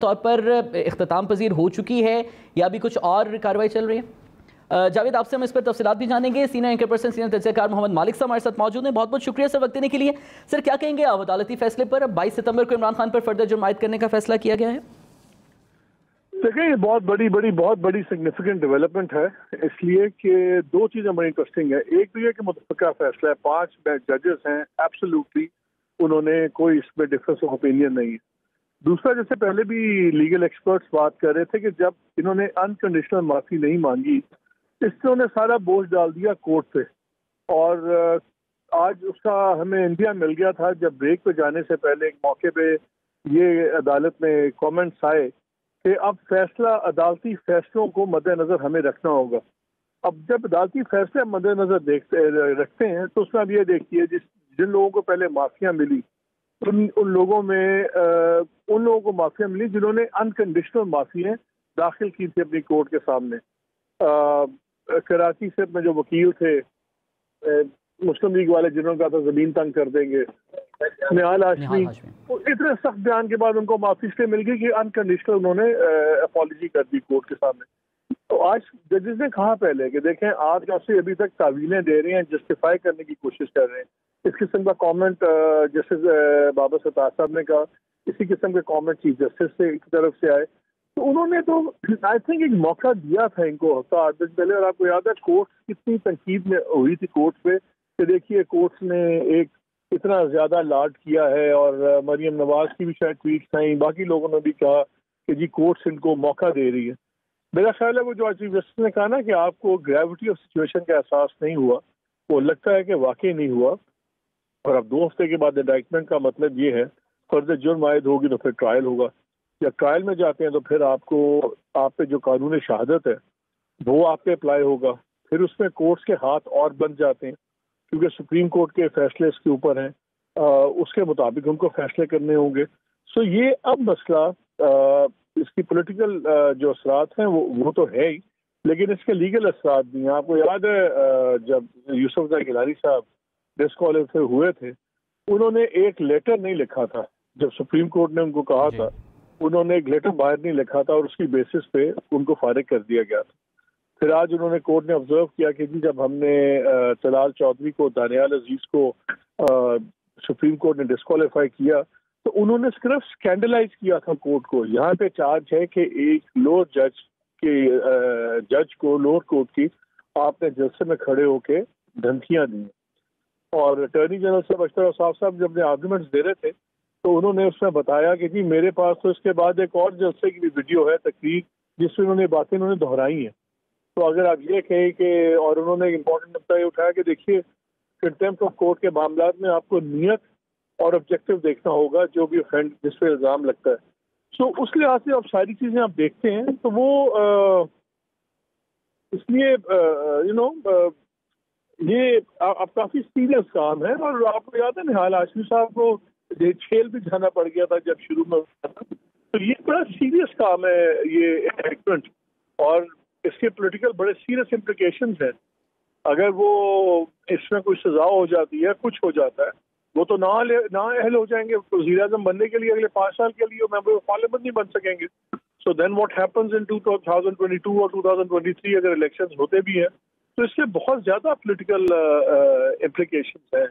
طور پر اختتام پذیر ہو چکی ہے یا ابھی کچھ اور کارروائی چل رہی ہے؟ جاوید، آپ سے ہم اس پر تفصیلات بھی جانیں گے۔ سینئر اینکر پرسن، سینئر تجزیہ کار محمد مالک صاحب ہمارے ساتھ موجود ہیں۔ بہت بہت شکریہ سر وقت دینے کے لیے۔ سر، کیا کہیں گے آپ عدالتی فیصلے پر؟ 22 ستمبر کو عمران خان پر فردر جرم عائد کرنے کا فیصلہ کیا گیا ہے۔ دیکھیں، یہ بہت بڑی سگنیفیکنٹ ڈیولپمنٹ ہے، اس لیے کہ دو چیزیں بڑی انٹرسٹنگ ہیں۔ ایک تو یہ کہ متفقہ فیصلہ ہے، 5 ججز ہیں، ایبسولوٹلی انہوں نے کوئی اس میں ڈفرینس آف اوپینین نہیں ہے۔ دوسرا، جیسے پہلے بھی لیگل ایکسپرٹس بات کر رہے تھے کہ جب انہوں نے انکنڈیشنل معافی نہیں مانگی، اس سے انہوں نے سارا بوجھ ڈال دیا کورٹ پہ، اور آج اس کا ہمیں انڈیا مل گیا تھا جب بریک پہ جانے سے پہلے ایک موقع پہ یہ عدالت میں کامنٹس آئے کہ اب عدالتی فیصلوں کو مد نظر ہمیں رکھنا ہوگا۔ اب جب عدالتی فیصلے مد نظر رکھتے ہیں تو اس میں اب یہ دیکھیے جن لوگوں کو پہلے معافیاں ملی، ان لوگوں کو معافیاں ملی جنہوں نے انکنڈیشنل معافیاں داخل کی تھی اپنی کورٹ کے سامنے۔ کراچی سے اپنے جو وکیل تھے مسلم لیگ والے، جنہوں نے کہا تھا زمین تنگ کر دیں گے، نہال ہاشمی، اتنے سخت بیان کے بعد ان کو معافی اس لیے مل گئی کہ انکنڈیشنل انہوں نے اپالوجی کر دی کورٹ کے سامنے۔ تو آج ججز نے کہا پہلے کہ دیکھیں، آپ جیسے ابھی تک تعویلیں دے رہے ہیں، جسٹیفائی کرنے کی کوشش کر رہے ہیں، اس قسم کا کامنٹ جیسے بابا ستار صاحب نے کہا، اسی قسم کے کامنٹ چیف جسٹس کی طرف سے آئے، تو انہوں نے تو آئی تھنک ایک موقع دیا تھا ان کو ہفتہ 8 دن پہلے۔ اور آپ کو یاد ہے کورٹس کتنی تنقید میں ہوئی تھی کورٹس پہ کہ دیکھیے کورٹس نے ایک اتنا زیادہ لاڈ کیا ہے، اور مریم نواز کی بھی شاید ٹویٹس آئیں، باقی لوگوں نے بھی کہا کہ جی کورٹس ان کو موقع دے رہی ہے۔ میرا خیال ہے وہ جو چیف جسٹس نے کہا نا کہ آپ کو گریوٹی آف سچویشن کا احساس نہیں ہوا، وہ لگتا ہے کہ واقعی نہیں ہوا۔ اور اب 2 ہفتے کے بعد انڈائٹمنٹ کا مطلب یہ ہے فرض جرم عائد ہوگی تو پھر ٹرائل ہوگا، یا ٹرائل میں جاتے ہیں تو پھر آپ پہ جو قانون شہادت ہے وہ آپ پہ اپلائی ہوگا، پھر اس میں کورٹس کے ہاتھ اور بن جاتے ہیں کیونکہ سپریم کورٹ کے فیصلے اس کے اوپر ہیں، اس کے مطابق ان کو فیصلے کرنے ہوں گے۔ سو یہ اب مسئلہ اس کی پولیٹیکل جو اثرات ہیں وہ تو ہے ہی، لیکن اس کے لیگل اثرات بھی ہیں۔ آپ کو یاد ہے جب یوسف زئی گیلانی صاحب ڈسکوالیفائی ہوئے تھے، انہوں نے ایک لیٹر نہیں لکھا تھا، جب سپریم کورٹ نے ان کو کہا تھا انہوں نے ایک لیٹر باہر نہیں لکھا تھا، اور اس کی بیسس پہ ان کو فارغ کر دیا گیا تھا۔ پھر آج انہوں نے کورٹ نے آبزرو کیا کہ جی جب ہم نے طلال چودھری کو، دانیال عزیز کو سپریم کورٹ نے ڈسکوالیفائی کیا تو انہوں نے صرف اسکینڈلائز کیا تھا کورٹ کو۔ یہاں پہ چارج ہے کہ ایک لوور جج کو لوور کورٹ کی آپ نے جلسے میں کھڑے ہو کے دھمکیاں دی، اور اٹارنی جنرل صاحب اشتر اوصاف صاحب جب نے آرگومنٹس دے رہے تھے تو انہوں نے اس میں بتایا کہ جی میرے پاس تو اس کے بعد ایک اور جلسے کی بھی ویڈیو ہے، تقریر، جس میں انہوں نے باتیں دہرائی ہیں۔ تو اگر آپ یہ کہیں کہ، اور انہوں نے ایک امپورٹنٹ نقطہ یہ اٹھایا کہ دیکھیے کنٹیمپٹ آف کورٹ کے معاملات میں آپ کو نیت اور آبجیکٹو دیکھنا ہوگا جو بھی offend جس پہ الزام لگتا ہے۔ سو اس لحاظ سے اب ساری چیزیں آپ دیکھتے ہیں تو وہ اس لیے یہ اب کافی سیریس کام ہے۔ اور آپ کو یاد ہے نہال ہاشمی صاحب کو جیل بھی جانا پڑ گیا تھا جب شروع میں، تو یہ بڑا سیریس کام ہے یہ انڈائٹمنٹ، اور اس کے پولیٹیکل بڑے سیریس امپلیکیشنز ہیں۔ اگر وہ اس میں کوئی سزا ہو جاتی ہے، کچھ ہو جاتا ہے، وہ تو نااہل ہو جائیں گے وزیر اعظم بننے کے لیے، اگلے 5 سال کے لیے ممبر آف پارلیمنٹ نہیں بن سکیں گے۔ سو دین واٹ ہیپنز ان 2022 اور 2023 اگر الیکشنز ہوتے بھی ہیں تو اس کے بہت زیادہ پولیٹیکل امپلیکیشنز ہیں۔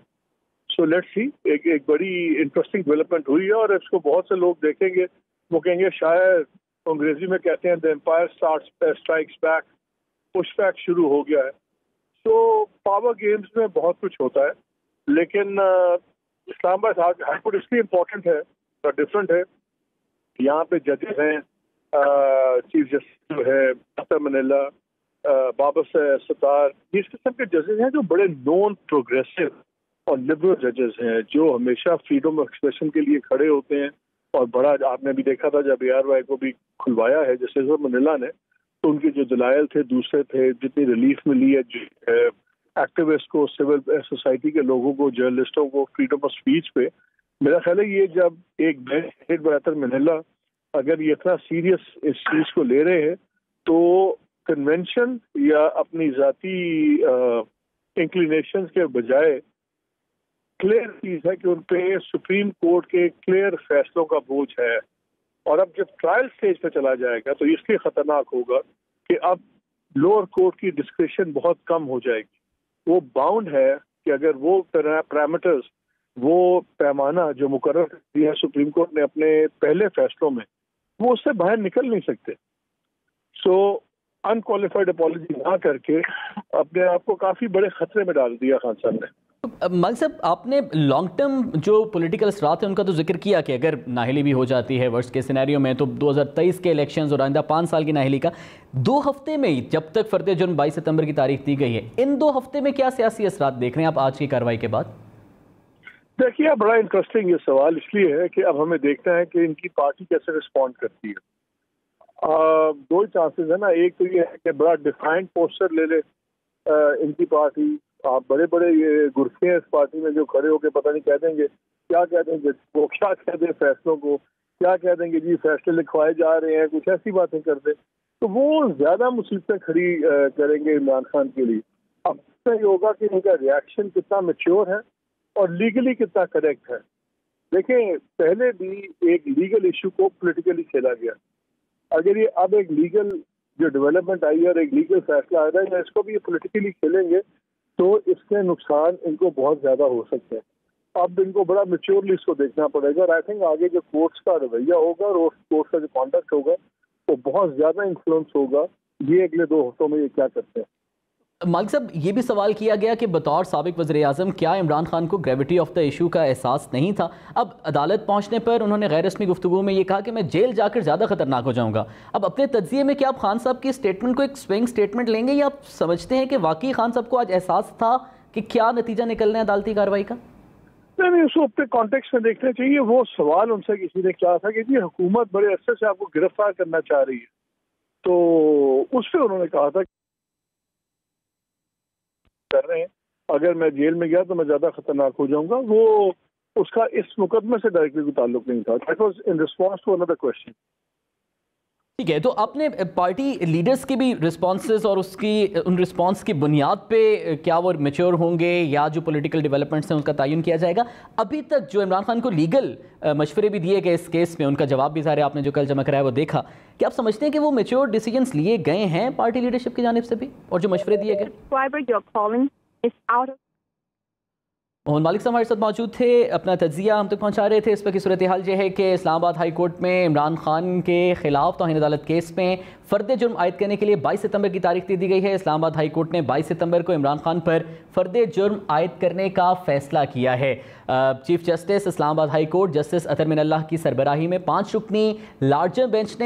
سو لیٹس سی، ایک بڑی انٹرسٹنگ ڈیولپمنٹ ہوئی ہے، اور اس کو بہت سے لوگ دیکھیں گے، وہ کہیں گے شاید انگریزی میں کہتے ہیں the empire strikes back, push back شروع ہو گیا ہے۔ تو پاور گیمز میں بہت کچھ ہوتا ہے، لیکن اسلام آباد ہائی کورٹ اس لیے امپورٹنٹ ہے، ڈفرینٹ ہے، یہاں پہ ججز ہیں، چیف جسٹس جو ہے ڈاکٹر منیلا، بابا ستار، اس قسم کے ججز ہیں جو بڑے نون پروگریسو اور لبرل ججز ہیں، جو ہمیشہ فریڈم آف ایکسپریشن کے لیے کھڑے ہوتے ہیں۔ اور بڑا آپ نے بھی دیکھا تھا جب ARY کو بھی کھلوایا ہے جسٹس منیلا نے، تو ان کے جو دلائل تھے دوسرے تھے، جتنی ریلیف ملی ہے ایکٹیوسٹ کو، سول سوسائٹی کے لوگوں کو، جرنلسٹوں کو فریڈم آف اسپیچ پہ، میرا خیال ہے یہ جب ایک ہیڈ برادر منیلا اگر یہ اتنا سیریس اس چیز کو لے رہے ہیں تو کنونشن یا اپنی ذاتی انکلینیشنز کے بجائے کلیئر چیز ہے کہ ان پہ سپریم کورٹ کے کلیئر فیصلوں کا بوجھ ہے۔ اور اب جب ٹرائل سٹیج پہ چلا جائے گا تو اس لیے خطرناک ہوگا کہ اب لوور کورٹ کی ڈسکریشن بہت کم ہو جائے گی. وہ باؤنڈ ہے کہ اگر وہ پیرامیٹرز، وہ پیمانہ جو مقرر کیا ہے سپریم کورٹ نے اپنے پہلے فیصلوں میں، وہ اس سے باہر نکل نہیں سکتے. سو انکوالیفائڈ اپالوجی نہ کر کے اپنے آپ کو کافی بڑے خطرے میں ڈال دیا خان صاحب نے. ملک صاحب، آپ نے لانگ ٹرم جو پولیٹیکل اثرات ہیں ان کا تو ذکر کیا کہ اگر نااہلی بھی ہو جاتی ہے ورسٹ کے سینیریو میں تو 2023 کے الیکشنز اور آئندہ 5 سال کی نااہلی کا 2 ہفتے میں ہی، جب تک فرد جرم 22 ستمبر کی تاریخ دی گئی ہے، ان 2 ہفتے میں کیا سیاسی اثرات دیکھ رہے ہیں آپ آج کی کارروائی کے بعد؟ دیکھیے بڑا انٹرسٹنگ یہ سوال اس لیے ہے کہ اب ہمیں دیکھنا ہے کہ ان کی پارٹی کیسے رسپونڈ کرتی ہے. 2 ہی چانسز ہیں نا. ایک تو یہ ہے کہ بڑا ڈیفائنڈ پوسچر لے لے ان کی پارٹی. آپ بڑے بڑے یہ گرفے ہیں اس پارٹی میں جو کھڑے ہو کے پتہ نہیں کہہ دیں گے کیا کہہ دیں گے، وہ کیا کہہ دیں فیصلوں کو، کیا کہہ دیں گے جی فیصلے لکھوائے جا رہے ہیں، کچھ ایسی باتیں کر دیں تو وہ زیادہ مصیبتیں کھڑی کریں گے عمران خان کے لیے. اب یہ ہوگا کہ ان کا ریئیکشن کتنا میچور ہے اور لیگلی کتنا کریکٹ ہے. دیکھیں پہلے بھی ایک لیگل ایشو کو پولیٹیکلی کھیلا گیا. اگر یہ اب ایک لیگل جو ڈیولپمنٹ آئی ہے اور ایک لیگل فیصلہ آ رہا ہے اس کو بھی یہ پولیٹیکلی کھیلیں گے تو اس کے نقصان ان کو بہت زیادہ ہو سکتے ہیں. اب ان کو بڑا میچورلی اس کو دیکھنا پڑے گا اور آئی تھنک آگے جو کورٹس کا رویہ ہوگا اور کورٹس کا جو کانڈکٹ ہوگا وہ بہت زیادہ انفلوئنس ہوگا یہ اگلے 2 ہفتوں میں یہ کیا کرتے ہیں. مالک صاحب، یہ بھی سوال کیا گیا کہ بطور سابق وزیر اعظم کیا عمران خان کو گریوٹی آف دا ایشو کا احساس نہیں تھا؟ اب عدالت پہنچنے پر انہوں نے غیر رسمی گفتگو میں یہ کہا کہ میں جیل جا کر زیادہ خطرناک ہو جاؤں گا. اب اپنے تجزیے میں کیا آپ خان صاحب کی اسٹیٹمنٹ کو ایک سوئنگ اسٹیٹمنٹ لیں گے یا آپ سمجھتے ہیں کہ واقعی خان صاحب کو آج احساس تھا کہ کیا نتیجہ نکلنا ہے عدالتی کارروائی کا؟ نہیں، اس کو اپنے کانٹیکسٹ میں دیکھنا چاہیے. وہ سوال ان سے کسی نے کیا تھا کہ جی حکومت بڑے عرصے سے آپ کو گرفتار کرنا چاہ رہی ہے، تو اس پہ انہوں نے کہا تھا کر رہے ہیں اگر میں جیل میں گیا تو میں زیادہ خطرناک ہو جاؤں گا. وہ اس کا اس مقدمے سے ڈائریکٹلی کوئی تعلق نہیں تھا. That was in response to another question. ٹھیک ہے، تو آپ نے پارٹی لیڈرز کے بھی رسپانسز اور ان رسپانس کی بنیاد پہ کیا وہ میچور ہوں گے یا جو پولیٹیکل ڈیولپمنٹس ہیں ان کا تعین کیا جائے گا؟ ابھی تک جو عمران خان کو لیگل مشورے بھی دیے گئے اس کیس میں، ان کا جواب بھی ظاہر ہے آپ نے جو کل جمع کرایا وہ دیکھا، کیا آپ سمجھتے ہیں کہ وہ میچور ڈیسیجنز لیے گئے ہیں پارٹی لیڈرشپ کی جانب سے بھی اور جو مشورے دیے گئے؟ محمد مالک صاحب ہمارے ساتھ موجود تھے، اپنا تجزیہ ہم تک پہنچا رہے تھے. اس پر کی صورتحال یہ ہے کہ اسلام آباد ہائی کورٹ میں عمران خان کے خلاف توہین عدالت کیس میں فرد جرم عائد کرنے کے لیے 22 ستمبر کی تاریخ دے دی گئی ہے. اسلام آباد ہائی کورٹ نے 22 ستمبر کو عمران خان پر فرد جرم عائد کرنے کا فیصلہ کیا ہے. چیف جسٹس اسلام آباد ہائی کورٹ جسٹس اطہر من اللہ کی سربراہی میں 5 رکنی لارجر بینچ نے